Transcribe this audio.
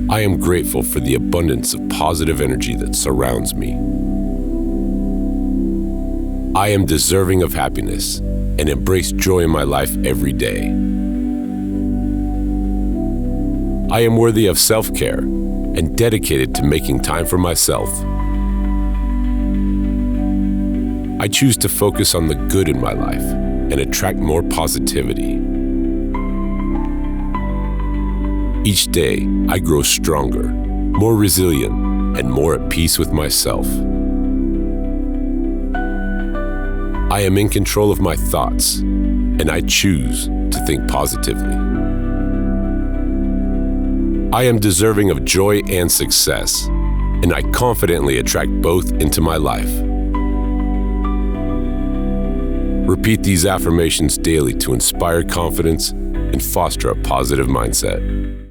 I am grateful for the abundance of positive energy that surrounds me. I am deserving of happiness and embrace joy in my life every day. I am worthy of self-care and dedicated to making time for myself. I choose to focus on the good in my life and attract more positivity. Each day, I grow stronger, more resilient, and more at peace with myself. I am in control of my thoughts, and I choose to think positively. I am deserving of joy and success, and I confidently attract both into my life. Repeat these affirmations daily to inspire confidence and foster a positive mindset.